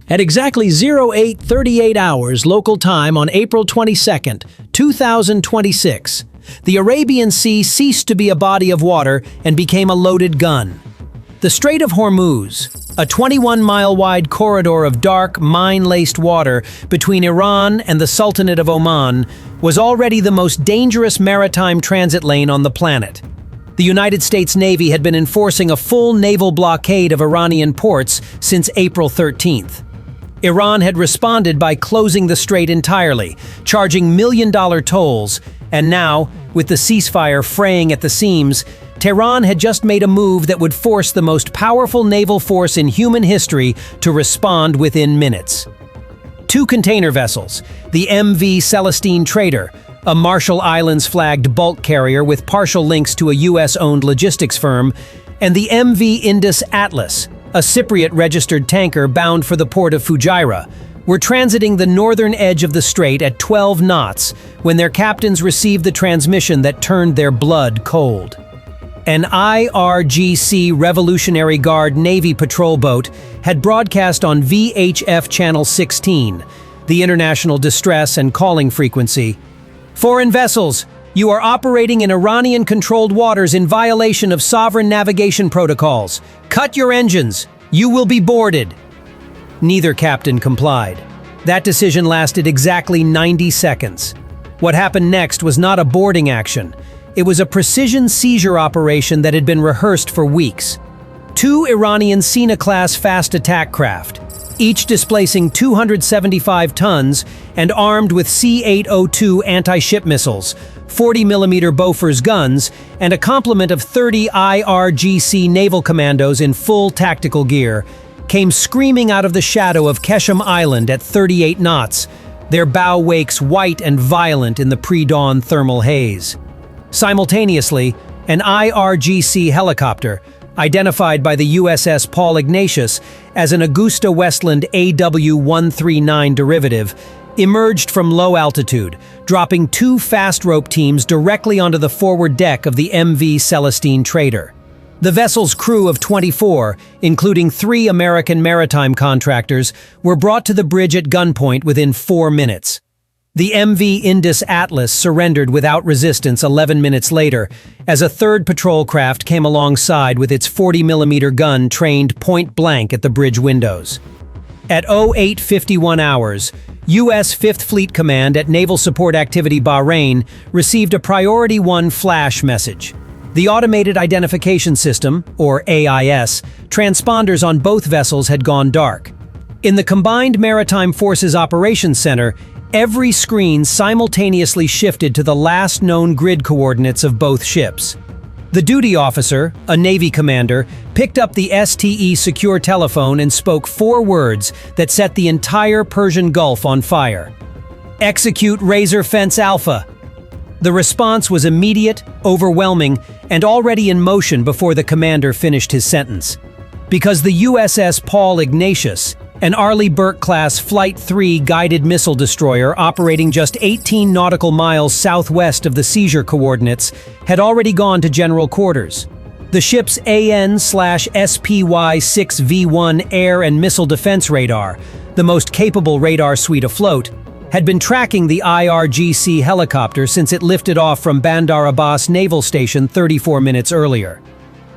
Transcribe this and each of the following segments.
At exactly 08:38 hours local time on April 22, 2026, the Arabian Sea ceased to be a body of water and became a loaded gun. The Strait of Hormuz, a 21-mile-wide corridor of dark, mine-laced water between Iran and the Sultanate of Oman, was already the most dangerous maritime transit lane on the planet. The United States Navy had been enforcing a full naval blockade of Iranian ports since April 13th. Iran had responded by closing the strait entirely, charging million-dollar tolls, and now, with the ceasefire fraying at the seams, Tehran had just made a move that would force the most powerful naval force in human history to respond within minutes. Two container vessels, the MV Celestine Trader, a Marshall Islands-flagged bulk carrier with partial links to a U.S.-owned logistics firm, and the MV Indus Atlas, a Cypriot-registered tanker bound for the port of Fujairah, were transiting the northern edge of the strait at 12 knots when their captains received the transmission that turned their blood cold. An IRGC Revolutionary Guard Navy patrol boat had broadcast on VHF Channel 16, the international distress and calling frequency. "Foreign vessels, you are operating in Iranian-controlled waters in violation of sovereign navigation protocols. Cut your engines. You will be boarded." Neither captain complied. That decision lasted exactly 90 seconds. What happened next was not a boarding action. It was a precision seizure operation that had been rehearsed for weeks. Two Iranian Sina-class fast attack craft, each displacing 275 tons and armed with C-802 anti-ship missiles, 40mm Bofors guns, and a complement of 30 IRGC naval commandos in full tactical gear, came screaming out of the shadow of Keshem Island at 38 knots, their bow wakes white and violent in the pre-dawn thermal haze. Simultaneously, an IRGC helicopter, identified by the USS Paul Ignatius as an Augusta-Westland AW-139 derivative, emerged from low altitude, dropping two fast-rope teams directly onto the forward deck of the MV Celestine Trader. The vessel's crew of 24, including 3 American maritime contractors, were brought to the bridge at gunpoint within 4 minutes. The MV Indus Atlas surrendered without resistance 11 minutes later, as a third patrol craft came alongside with its 40mm gun trained point-blank at the bridge windows. At 08:51 hours, U.S. 5th Fleet Command at Naval Support Activity Bahrain received a Priority 1 flash message. The Automated Identification System, or AIS, transponders on both vessels had gone dark. In the Combined Maritime Forces Operations Center, every screen simultaneously shifted to the last known grid coordinates of both ships. The duty officer, a Navy commander, picked up the STE secure telephone and spoke 4 words that set the entire Persian Gulf on fire. "Execute Razor Fence Alpha." The response was immediate, overwhelming, and already in motion before the commander finished his sentence. Because the USS Paul Ignatius, an Arleigh Burke-class Flight 3 guided missile destroyer operating just 18 nautical miles southwest of the seizure coordinates, had already gone to general quarters. The ship's AN/SPY-6V1 air and missile defense radar, the most capable radar suite afloat, had been tracking the IRGC helicopter since it lifted off from Bandar Abbas Naval Station 34 minutes earlier.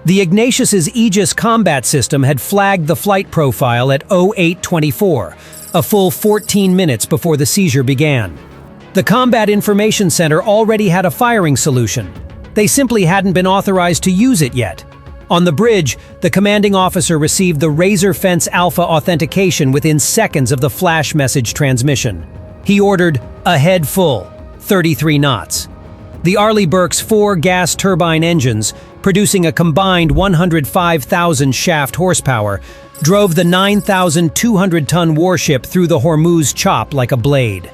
The Ignatius's Aegis combat system had flagged the flight profile at 08:24, a full 14 minutes before the seizure began. The Combat Information Center already had a firing solution. They simply hadn't been authorized to use it yet. On the bridge, the commanding officer received the Razor Fence Alpha authentication within seconds of the flash message transmission. He ordered, "Ahead full, 33 knots." The Arleigh Burke's 4 gas turbine engines, producing a combined 105,000 shaft horsepower, drove the 9,200-ton warship through the Hormuz chop like a blade.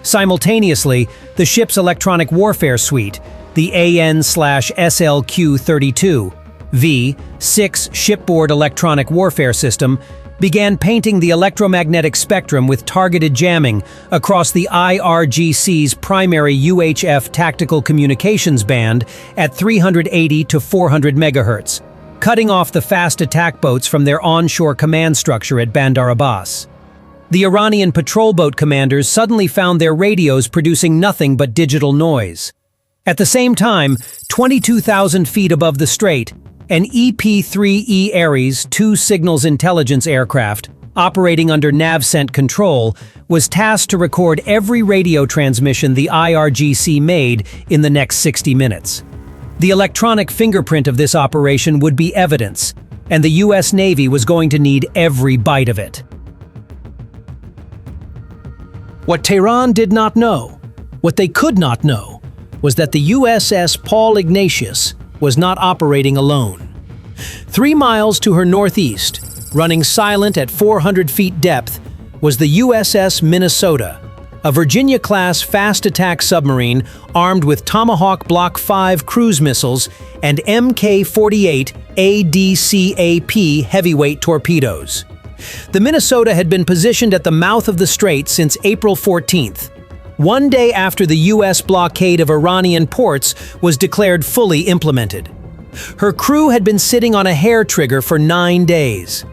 Simultaneously, the ship's electronic warfare suite, the AN/SLQ-32 V6 shipboard electronic warfare system, began painting the electromagnetic spectrum with targeted jamming across the IRGC's primary UHF tactical communications band at 380 to 400 MHz, cutting off the fast attack boats from their onshore command structure at Bandar Abbas. The Iranian patrol boat commanders suddenly found their radios producing nothing but digital noise. At the same time, 22,000 feet above the strait, an EP-3E Ares II signals intelligence aircraft, operating under NavCent control, was tasked to record every radio transmission the IRGC made in the next 60 minutes. The electronic fingerprint of this operation would be evidence, and the US Navy was going to need every bite of it. What Tehran did not know, what they could not know, was that the USS Paul Ignatius was not operating alone. 3 miles to her northeast, running silent at 400 feet depth, was the USS Minnesota, a Virginia-class fast-attack submarine armed with Tomahawk Block 5 cruise missiles and Mk-48 ADCAP heavyweight torpedoes. The Minnesota had been positioned at the mouth of the strait since April 14th, one day after the U.S. blockade of Iranian ports was declared fully implemented. Her crew had been sitting on a hair trigger for 9 days.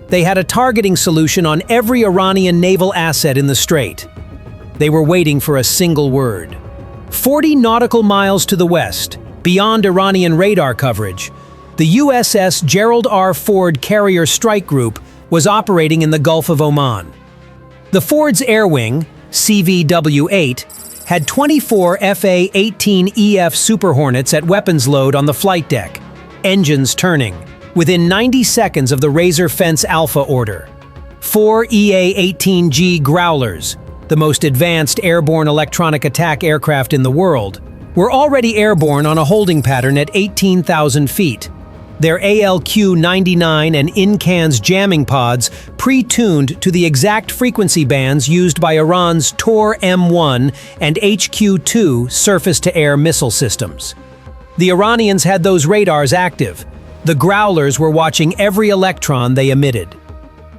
They had a targeting solution on every Iranian naval asset in the strait. They were waiting for a single word. 40 nautical miles to the west, beyond Iranian radar coverage, the USS Gerald R. Ford Carrier Strike Group was operating in the Gulf of Oman. The Ford's air wing, CVW-8, had 24 FA-18EF Super Hornets at weapons load on the flight deck, engines turning, within 90 seconds of the Razor Fence Alpha order. 4 EA-18G Growlers, the most advanced airborne electronic attack aircraft in the world, were already airborne on a holding pattern at 18,000 feet. Their ALQ-99 and INCANS jamming pods pre-tuned to the exact frequency bands used by Iran's Tor-M1 and HQ-2 surface-to-air missile systems. The Iranians had those radars active. The Growlers were watching every electron they emitted.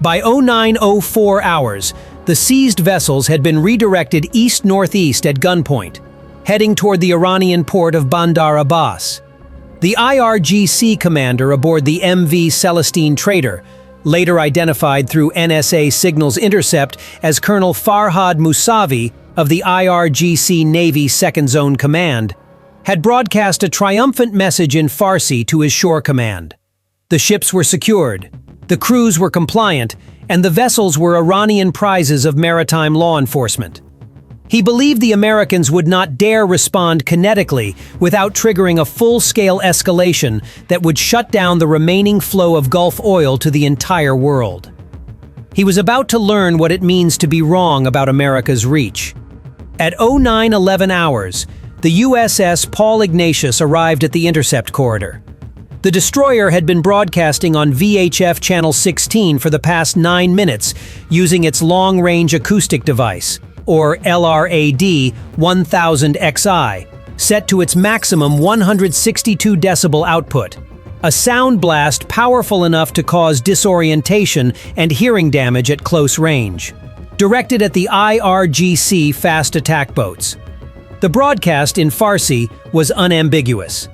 By 09:04 hours, the seized vessels had been redirected east-northeast at gunpoint, heading toward the Iranian port of Bandar Abbas. The IRGC commander aboard the MV Celestine trader, later identified through NSA signals intercept as Colonel Farhad Musavi of the IRGC Navy Second Zone Command, had broadcast a triumphant message in Farsi to his shore command. The ships were secured, the crews were compliant, and the vessels were Iranian prizes of maritime law enforcement. He believed the Americans would not dare respond kinetically without triggering a full-scale escalation that would shut down the remaining flow of Gulf oil to the entire world. He was about to learn what it means to be wrong about America's reach. At 09:11 hours, the USS Paul Ignatius arrived at the intercept corridor. The destroyer had been broadcasting on VHF Channel 16 for the past 9 minutes using its long-range acoustic device, or LRAD 1000XI, set to its maximum 162 decibel output, a sound blast powerful enough to cause disorientation and hearing damage at close range, directed at the IRGC fast attack boats. The broadcast in Farsi was unambiguous.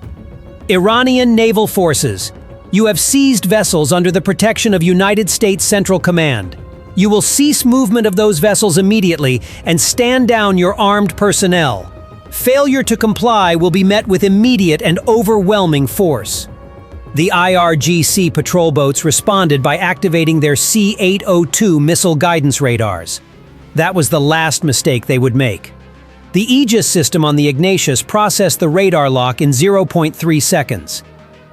Iranian naval forces, you have seized vessels under the protection of United States Central Command. You will cease movement of those vessels immediately and stand down your armed personnel. Failure to comply will be met with immediate and overwhelming force. The IRGC patrol boats responded by activating their C-802 missile guidance radars. That was the last mistake they would make. The Aegis system on the Ignatius processed the radar lock in 0.3 seconds.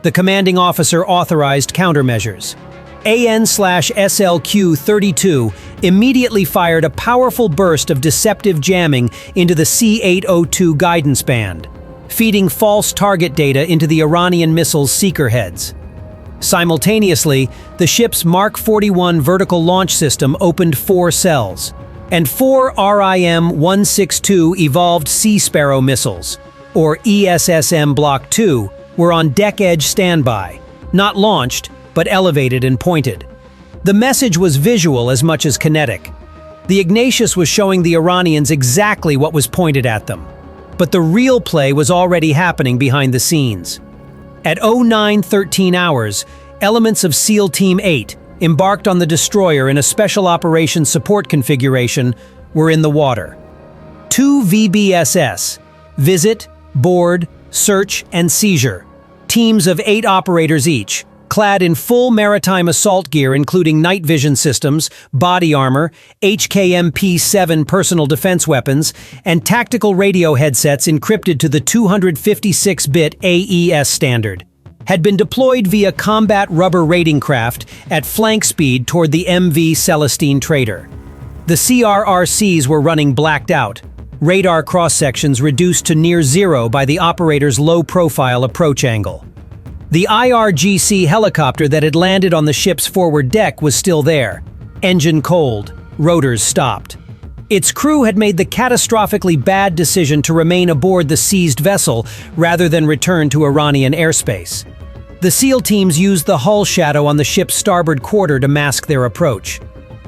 The commanding officer authorized countermeasures. AN/SLQ-32 immediately fired a powerful burst of deceptive jamming into the C-802 guidance band, feeding false target data into the Iranian missile's seeker heads. Simultaneously, the ship's Mark 41 vertical launch system opened 4 cells, and 4 RIM-162 evolved Sea Sparrow missiles, or ESSM Block 2, were on deck-edge standby, not launched, but elevated and pointed. The message was visual as much as kinetic. The Ignatius was showing the Iranians exactly what was pointed at them. But the real play was already happening behind the scenes. At 09:13 hours, elements of SEAL Team 8, embarked on the destroyer in a special operations support configuration, were in the water. 2 VBSS, Visit, Board, Search, and Seizure. Teams of 8 operators each, clad in full maritime assault gear including night vision systems, body armor, HKMP-7 personal defense weapons, and tactical radio headsets encrypted to the 256-bit AES standard, had been deployed via combat rubber raiding craft at flank speed toward the MV Celestine trader. The CRRCs were running blacked out, radar cross-sections reduced to near zero by the operator's low-profile approach angle. The IRGC helicopter that had landed on the ship's forward deck was still there, engine cold, rotors stopped. Its crew had made the catastrophically bad decision to remain aboard the seized vessel rather than return to Iranian airspace. The SEAL teams used the hull shadow on the ship's starboard quarter to mask their approach.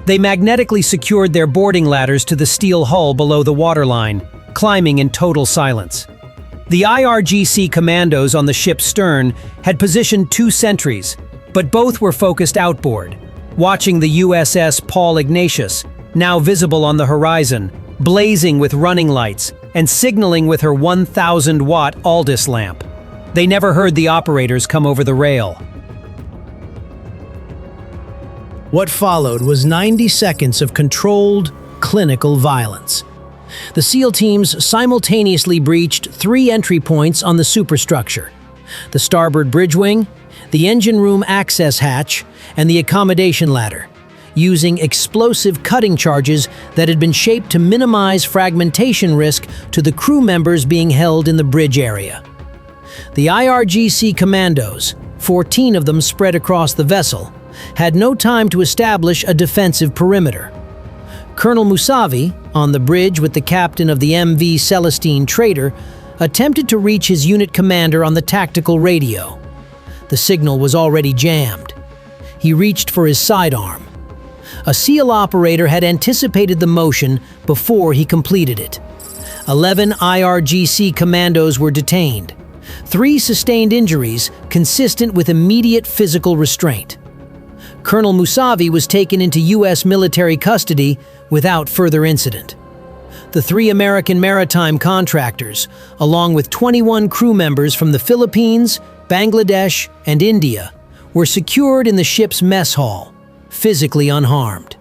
They magnetically secured their boarding ladders to the steel hull below the waterline, climbing in total silence. The IRGC commandos on the ship's stern had positioned 2 sentries, but both were focused outboard, watching the USS Paul Ignatius, now visible on the horizon, blazing with running lights and signaling with her 1,000-watt Aldis lamp. They never heard the operators come over the rail. What followed was 90 seconds of controlled, clinical violence. The SEAL teams simultaneously breached 3 entry points on the superstructure: the starboard bridge wing, the engine room access hatch, and the accommodation ladder, using explosive cutting charges that had been shaped to minimize fragmentation risk to the crew members being held in the bridge area. The IRGC commandos, 14 of them spread across the vessel, had no time to establish a defensive perimeter. Colonel Musavi, on the bridge with the captain of the MV Celestine trader, attempted to reach his unit commander on the tactical radio. The signal was already jammed. He reached for his sidearm. A SEAL operator had anticipated the motion before he completed it. 11 IRGC commandos were detained. 3 sustained injuries consistent with immediate physical restraint. Colonel Musavi was taken into U.S. military custody without further incident. The 3 American maritime contractors, along with 21 crew members from the Philippines, Bangladesh, and India, were secured in the ship's mess hall, physically unharmed.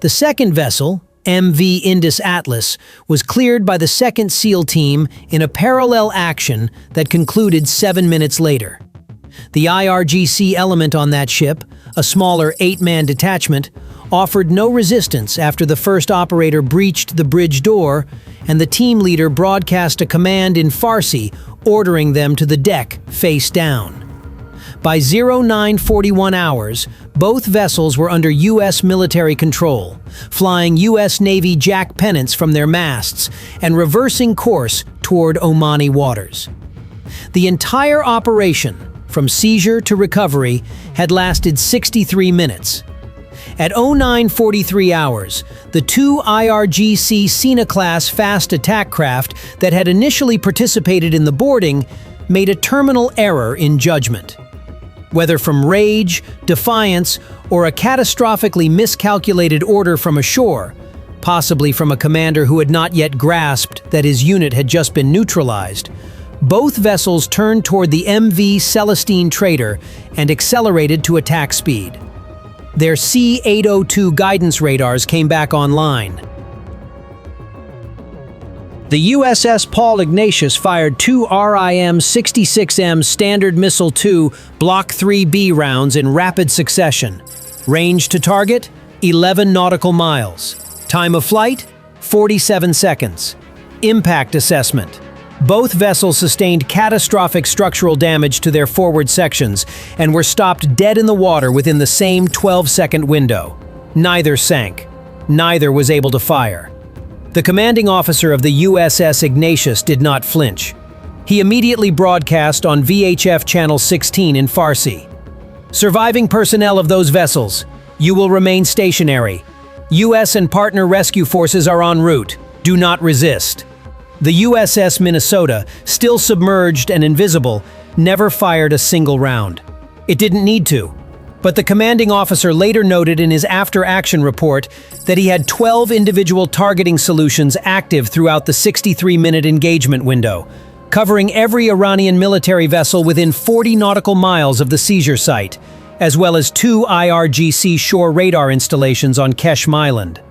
The second vessel, MV Indus Atlas, was cleared by the 2nd SEAL team in a parallel action that concluded 7 minutes later. The IRGC element on that ship, a smaller 8-man detachment, offered no resistance after the first operator breached the bridge door and the team leader broadcast a command in Farsi ordering them to the deck face down. By 0941 hours, both vessels were under U.S. military control, flying U.S. Navy jack pennants from their masts and reversing course toward Omani waters. The entire operation, from seizure to recovery, had lasted 63 minutes. At 0943 hours, the 2 IRGC Sina-class fast attack craft that had initially participated in the boarding made a terminal error in judgment. Whether from rage, defiance, or a catastrophically miscalculated order from ashore, possibly from a commander who had not yet grasped that his unit had just been neutralized, both vessels turned toward the MV Celestine trader and accelerated to attack speed. Their C-802 guidance radars came back online. The USS Paul Ignatius fired 2 RIM-66M Standard Missile 2 Block 3B rounds in rapid succession. Range to target, 11 nautical miles. Time of flight, 47 seconds. Impact assessment. Both vessels sustained catastrophic structural damage to their forward sections and were stopped dead in the water within the same 12-second window. Neither sank. Neither was able to fire. The commanding officer of the USS Ignatius did not flinch. He immediately broadcast on VHF Channel 16 in Farsi. Surviving personnel of those vessels, you will remain stationary. U.S. and partner rescue forces are en route. Do not resist. The USS Minnesota, still submerged and invisible, never fired a single round. It didn't need to. But the commanding officer later noted in his after-action report that he had 12 individual targeting solutions active throughout the 63-minute engagement window, covering every Iranian military vessel within 40 nautical miles of the seizure site, as well as 2 IRGC shore radar installations on Keshm Island.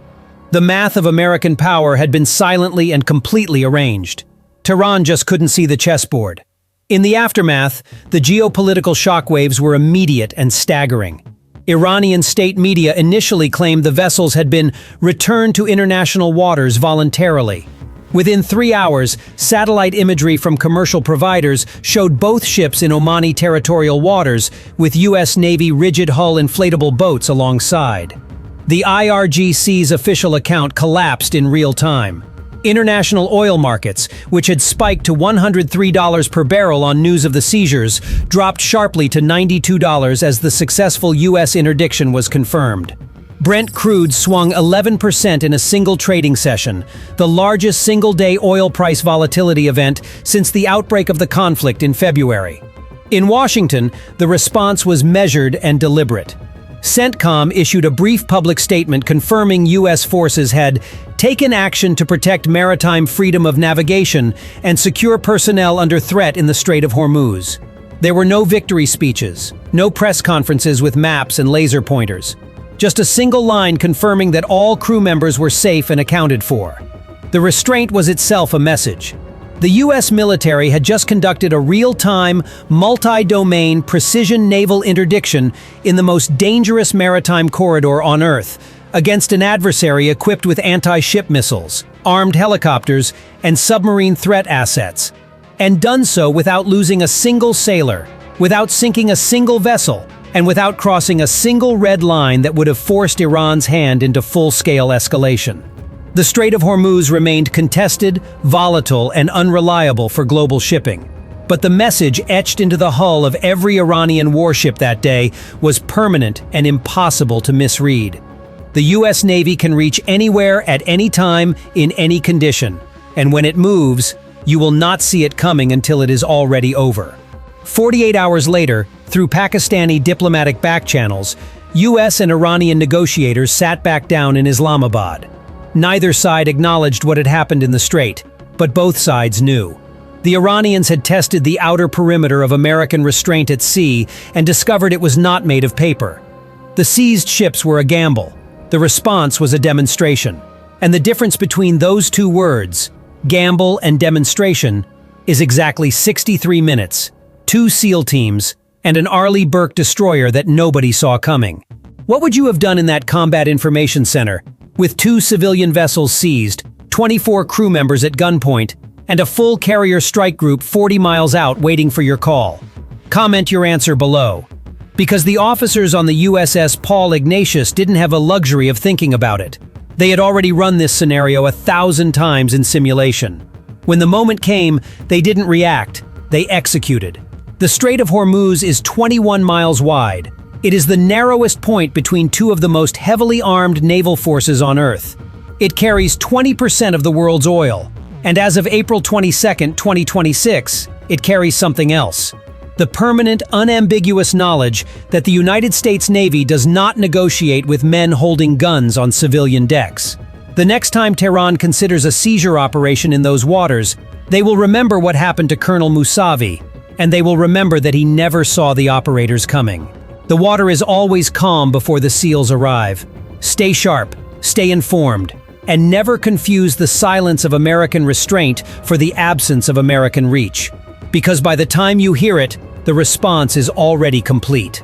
The math of American power had been silently and completely arranged. Tehran just couldn't see the chessboard. In the aftermath, the geopolitical shockwaves were immediate and staggering. Iranian state media initially claimed the vessels had been returned to international waters voluntarily. Within 3 hours, satellite imagery from commercial providers showed both ships in Omani territorial waters, with U.S. Navy rigid-hull inflatable boats alongside. The IRGC's official account collapsed in real time. International oil markets, which had spiked to $103 per barrel on news of the seizures, dropped sharply to $92 as the successful U.S. interdiction was confirmed. Brent crude swung 11% in a single trading session, the largest single-day oil price volatility event since the outbreak of the conflict in February. In Washington, the response was measured and deliberate. CENTCOM issued a brief public statement confirming U.S. forces had taken action to protect maritime freedom of navigation and secure personnel under threat in the Strait of Hormuz. There were no victory speeches, no press conferences with maps and laser pointers. Just a single line confirming that all crew members were safe and accounted for. The restraint was itself a message. The U.S. military had just conducted a real-time, multi-domain, precision naval interdiction in the most dangerous maritime corridor on Earth, against an adversary equipped with anti-ship missiles, armed helicopters, and submarine threat assets, and done so without losing a single sailor, without sinking a single vessel, and without crossing a single red line that would have forced Iran's hand into full-scale escalation. The Strait of Hormuz remained contested, volatile, and unreliable for global shipping. But the message etched into the hull of every Iranian warship that day was permanent and impossible to misread. The U.S. Navy can reach anywhere at any time in any condition, and when it moves, you will not see it coming until it is already over. 48 hours later, through Pakistani diplomatic backchannels, U.S. and Iranian negotiators sat back down in Islamabad. Neither side acknowledged what had happened in the strait, but both sides knew. The Iranians had tested the outer perimeter of American restraint at sea and discovered it was not made of paper. The seized ships were a gamble. The response was a demonstration. And the difference between those two words, gamble and demonstration, is exactly 63 minutes, 2 SEAL teams, and an Arleigh Burke destroyer that nobody saw coming. What would you have done in that combat information center, with 2 civilian vessels seized, 24 crew members at gunpoint, and a full carrier strike group 40 miles out waiting for your call? Comment your answer below. Because the officers on the USS Paul Ignatius didn't have a luxury of thinking about it. They had already run this scenario 1,000 times in simulation. When the moment came, they didn't react, they executed. The Strait of Hormuz is 21 miles wide. It is the narrowest point between 2 of the most heavily armed naval forces on Earth. It carries 20% of the world's oil, and as of April 22, 2026, it carries something else. The permanent, unambiguous knowledge that the United States Navy does not negotiate with men holding guns on civilian decks. The next time Tehran considers a seizure operation in those waters, they will remember what happened to Colonel Mousavi, and they will remember that he never saw the operators coming. The water is always calm before the SEALs arrive. Stay sharp, stay informed, and never confuse the silence of American restraint for the absence of American reach. Because by the time you hear it, the response is already complete.